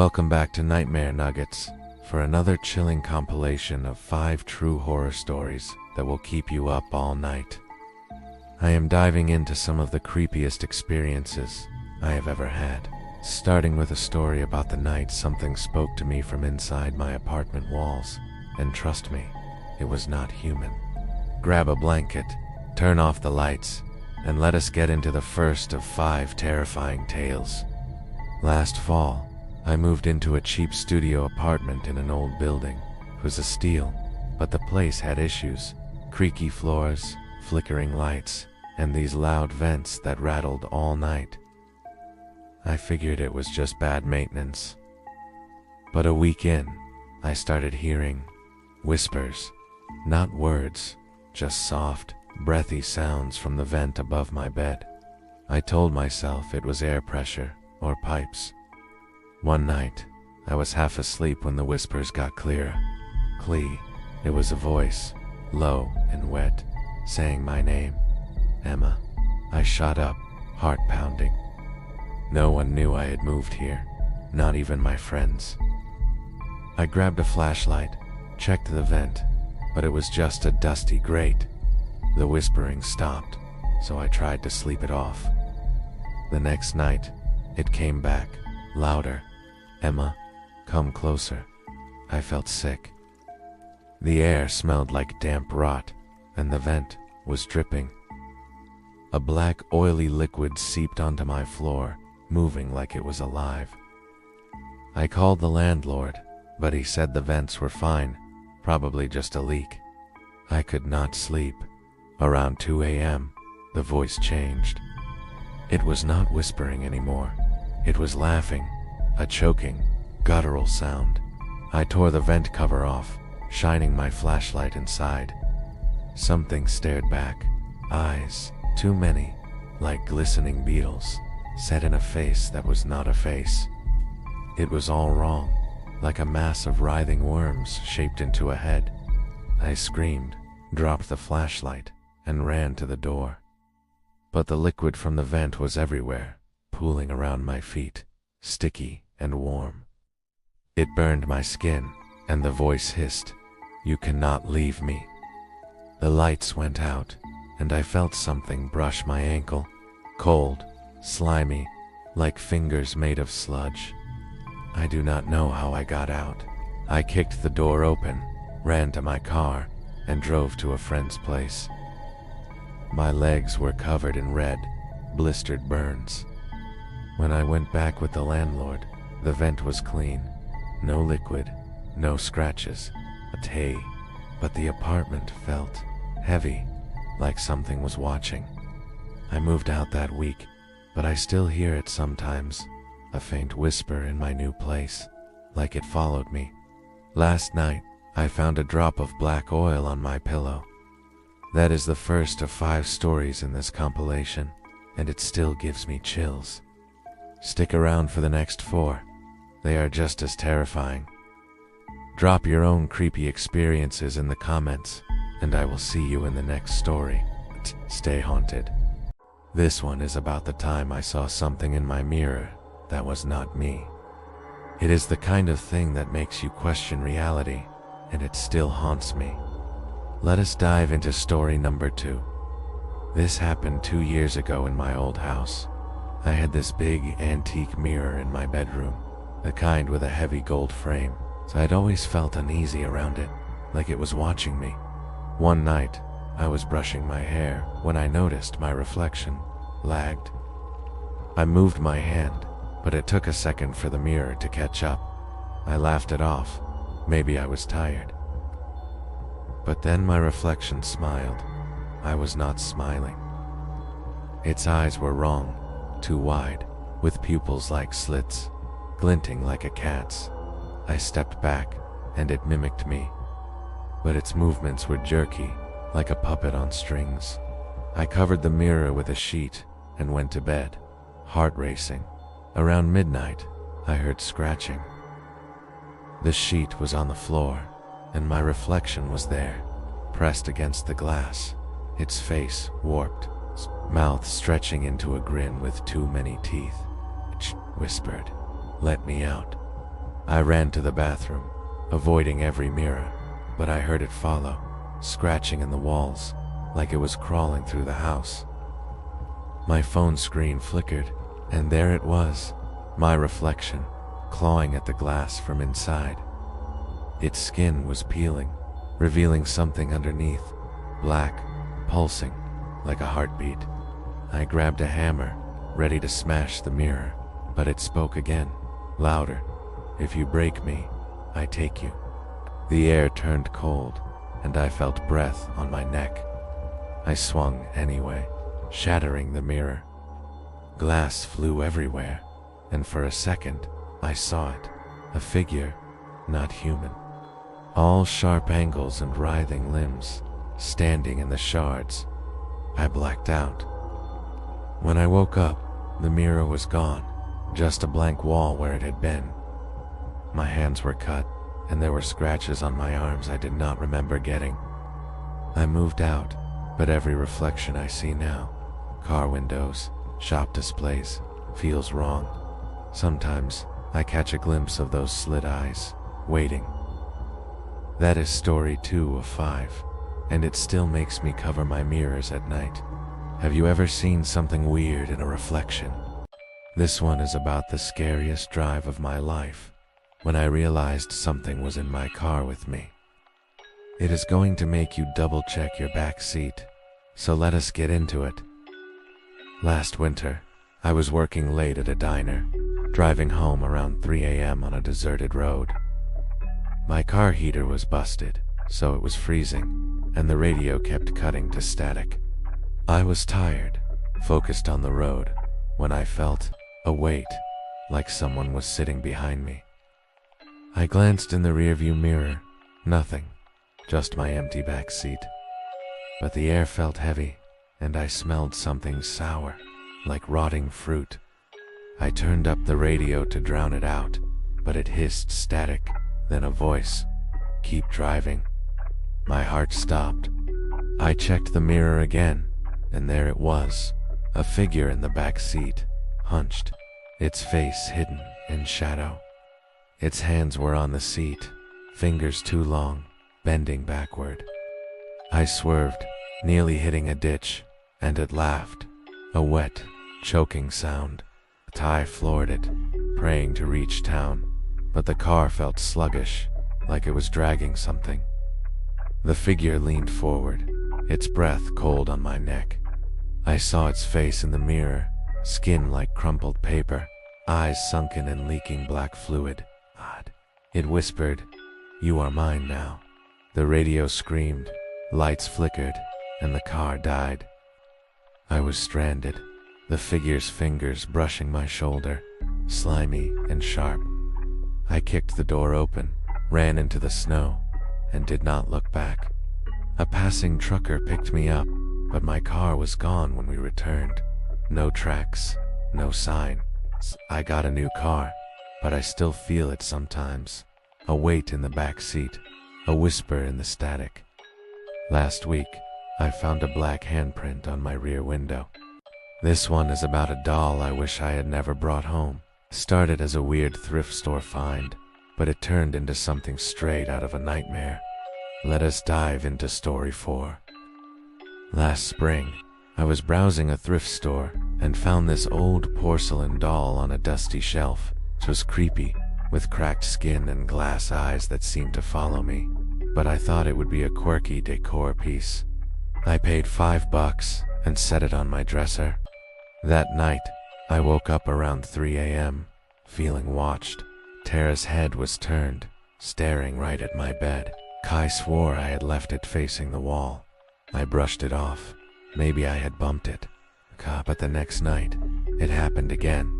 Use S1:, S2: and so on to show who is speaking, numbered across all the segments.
S1: Welcome back to Nightmare Nuggets for another chilling compilation of 5 true horror stories that will keep you up all night. I am diving into some of the creepiest experiences I have ever had, starting with a story about the night something spoke to me from inside my apartment walls, and trust me, it was not human. Grab a blanket, turn off the lights, and let us get into the first of 5 terrifying tales. Last fall, I moved into a cheap studio apartment in an old building. It was a steal, but the place had issues: creaky floors, flickering lights, and these loud vents that rattled all night. I figured it was just bad maintenance. But a week in, I started hearing whispers, not words, just soft, breathy sounds from the vent above my bed. I told myself it was air pressure or pipes. One night, I was half asleep when the whispers got clearer. Clee, it was a voice, low and wet, saying my name, Emma. I shot up, heart pounding. No one knew I had moved here, not even my friends. I grabbed a flashlight, checked the vent, but it was just a dusty grate. The whispering stopped, so I tried to sleep it off. The next night, it came back, louder. Emma, come closer. I felt sick. The air smelled like damp rot, and the vent was dripping. A black, oily liquid seeped onto my floor, moving like it was alive. I called the landlord, but he said the vents were fine, probably just a leak. I could not sleep. Around 2 a.m., the voice changed. It was not whispering anymore. It was laughing, a choking, guttural sound. I tore the vent cover off, shining my flashlight inside. Something stared back, eyes, too many, like glistening beetles, set in a face that was not a face. It was all wrong, like a mass of writhing worms shaped into a head. I screamed, dropped the flashlight, and ran to the door. But the liquid from the vent was everywhere, pooling around my feet, sticky and warm. It burned my skin, and the voice hissed, "You cannot leave me." The lights went out, and I felt something brush my ankle, cold, slimy, like fingers made of sludge. I do not know how I got out. I kicked the door open, ran to my car, and drove to a friend's place. My legs were covered in red, blistered burns. When I went back with the landlord, the vent was clean. No liquid, no scratches, but the apartment felt heavy, like something was watching. I moved out that week, but I still hear it sometimes, a faint whisper in my new place, like it followed me. Last night, I found a drop of black oil on my pillow. That is the first of 5 stories in this compilation, and it still gives me chills. Stick around for the next 4. They are just as terrifying. Drop your own creepy experiences in the comments, and I will see you in the next story. Stay haunted. This one is about the time I saw something in my mirror that was not me. It is the kind of thing that makes you question reality, and it still haunts me. Let us dive into story number 2. This happened 2 years ago in my old house. I had this big antique mirror in my bedroom, the kind with a heavy gold frame, so I'd always felt uneasy around it, like it was watching me. One night, I was brushing my hair when I noticed my reflection lagged. I moved my hand, but it took a second for the mirror to catch up. I laughed it off. Maybe I was tired. But then my reflection smiled. I was not smiling. Its eyes were wrong, too wide, with pupils like slits, glinting like a cat's. I stepped back, and it mimicked me. But its movements were jerky, like a puppet on strings. I covered the mirror with a sheet and went to bed, heart racing. Around midnight, I heard scratching. The sheet was on the floor, and my reflection was there, pressed against the glass, its face warped, mouth stretching into a grin with too many teeth. It whispered, "Let me out." I ran to the bathroom, avoiding every mirror, but I heard it follow, scratching in the walls, like it was crawling through the house. My phone screen flickered, and there it was, my reflection, clawing at the glass from inside. Its skin was peeling, revealing something underneath, black, pulsing, like a heartbeat. I grabbed a hammer, ready to smash the mirror, but it spoke again, louder. "If you break me, I take you." The air turned cold, and I felt breath on my neck. I swung anyway, shattering the mirror. Glass flew everywhere, and for a second, I saw it, a figure, not human. All sharp angles and writhing limbs, standing in the shards. I blacked out. When I woke up, the mirror was gone, just a blank wall where it had been. My hands were cut, and there were scratches on my arms I did not remember getting. I moved out, but every reflection I see now, car windows, shop displays, feels wrong. Sometimes I catch a glimpse of those slit eyes, waiting. That is story 2 of 5, and it still makes me cover my mirrors at night. Have you ever seen something weird in a reflection? This one is about the scariest drive of my life, when I realized something was in my car with me. It is going to make you double-check your back seat, so let us get into it. Last winter, I was working late at a diner, driving home around 3 a.m. on a deserted road. My car heater was busted, so it was freezing, and the radio kept cutting to static. I was tired, focused on the road, when I felt a weight, like someone was sitting behind me. I glanced in the rearview mirror. Nothing, just my empty back seat. But the air felt heavy, and I smelled something sour, like rotting fruit. I turned up the radio to drown it out, but it hissed static, then a voice, "Keep driving." My heart stopped. I checked the mirror again, and there it was, a figure in the back seat, hunched, its face hidden in shadow. Its hands were on the seat, fingers too long, bending backward. I swerved, nearly hitting a ditch, and it laughed, a wet, choking sound. Ty floored it, praying to reach town, but the car felt sluggish, like it was dragging something. The figure leaned forward, its breath cold on my neck. I saw its face in the mirror, skin like crumpled paper, eyes sunken in leaking black fluid. Odd. It whispered, "You are mine now." The radio screamed, lights flickered, and the car died. I was stranded, the figure's fingers brushing my shoulder, slimy and sharp. I kicked the door open, ran into the snow, and did not look back. A passing trucker picked me up, but my car was gone when we returned. No tracks, no sign. I got a new car, but I still feel it sometimes. A weight in the back seat, a whisper in the static. Last week, I found a black handprint on my rear window. This one is about a doll I wish I had never brought home. Started as a weird thrift store find, but it turned into something straight out of a nightmare. Let us dive into story 4. Last spring, I was browsing a thrift store and found this old porcelain doll on a dusty shelf. It was creepy, with cracked skin and glass eyes that seemed to follow me, but I thought it would be a quirky decor piece. I paid $5 and set it on my dresser. That night, I woke up around 3 a.m., feeling watched. Tara's head was turned, staring right at my bed. Kai swore I had left it facing the wall. I brushed it off. Maybe I had bumped it. But the next night, it happened again.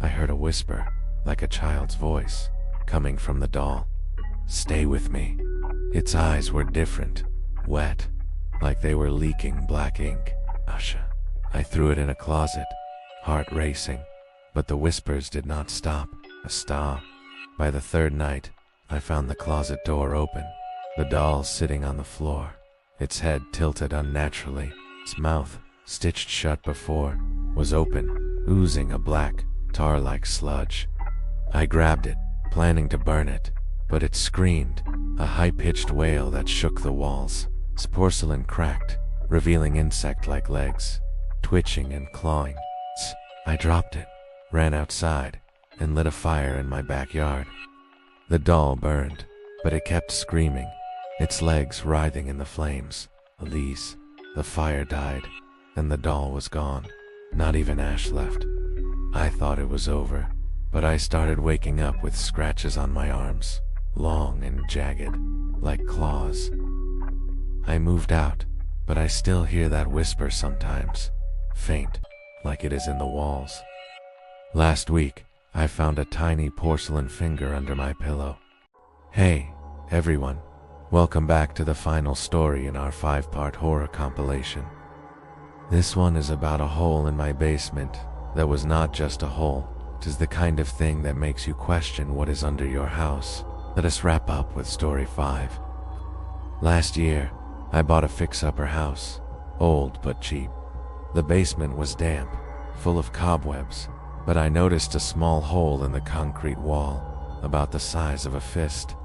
S1: I heard a whisper, like a child's voice, coming from the doll. "Stay with me." Its eyes were different, wet, like they were leaking black ink. Usha. I threw it in a closet, heart racing, but the whispers did not stop. By the third night, I found the closet door open, the doll sitting on the floor, its head tilted unnaturally, its mouth, stitched shut before, was open, oozing a black, tar-like sludge. I grabbed it, planning to burn it, but it screamed, a high-pitched wail that shook the walls. Its porcelain cracked, revealing insect-like legs, twitching and clawing. I dropped it, ran outside, and lit a fire in my backyard. The doll burned, but it kept screaming, its legs writhing in the flames. Elise, the fire died, and the doll was gone. Not even ash left. I thought it was over, but I started waking up with scratches on my arms, long and jagged, like claws. I moved out, but I still hear that whisper sometimes, faint, like it is in the walls. Last week, I found a tiny porcelain finger under my pillow. Hey, everyone. Welcome back to the final story in our 5-part horror compilation. This one is about a hole in my basement that was not just a hole. It is the kind of thing that makes you question what is under your house. Let us wrap up with story 5. Last year, I bought a fix-upper house, old but cheap. The basement was damp, full of cobwebs, but I noticed a small hole in the concrete wall, about the size of a fist.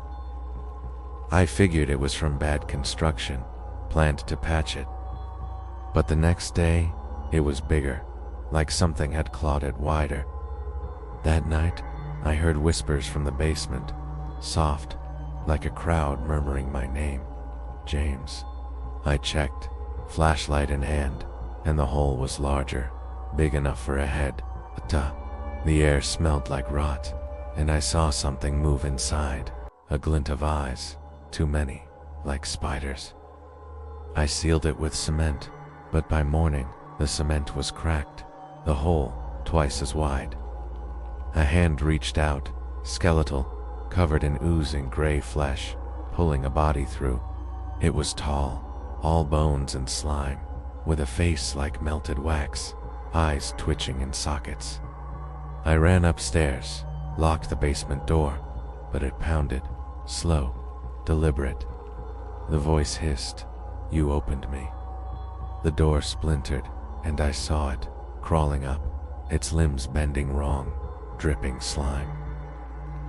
S1: I figured it was from bad construction, planned to patch it. But the next day, it was bigger, like something had clawed it wider. That night, I heard whispers from the basement, soft, like a crowd murmuring my name, James. I checked, flashlight in hand, and the hole was larger, big enough for a head. The air smelled like rot, and I saw something move inside, a glint of eyes, too many, like spiders. I sealed it with cement, but by morning, the cement was cracked, the hole twice as wide. A hand reached out, skeletal, covered in oozing gray flesh, pulling a body through. It was tall, all bones and slime, with a face like melted wax, eyes twitching in sockets. I ran upstairs, locked the basement door, but it pounded, slow, deliberate. The voice hissed, "You opened me." The door splintered, and I saw it, crawling up, its limbs bending wrong, dripping slime.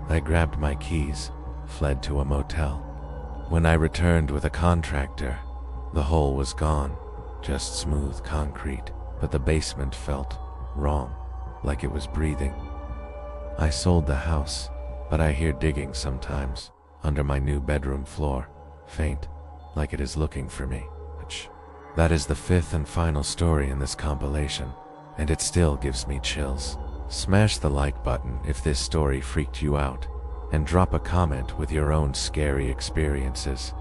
S1: I grabbed my keys, fled to a motel. When I returned with a contractor, the hole was gone, just smooth concrete, but the basement felt wrong, like it was breathing. I sold the house, but I hear digging sometimes, under my new bedroom floor, faint, like it is looking for me. That is the 5th and final story in this compilation, and it still gives me chills. Smash the like button if this story freaked you out, and drop a comment with your own scary experiences.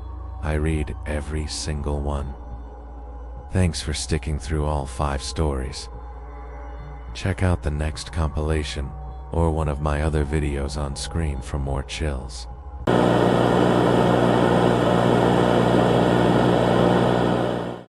S1: I read every single one. Thanks for sticking through all 5 stories. Check out the next compilation or one of my other videos on screen for more chills.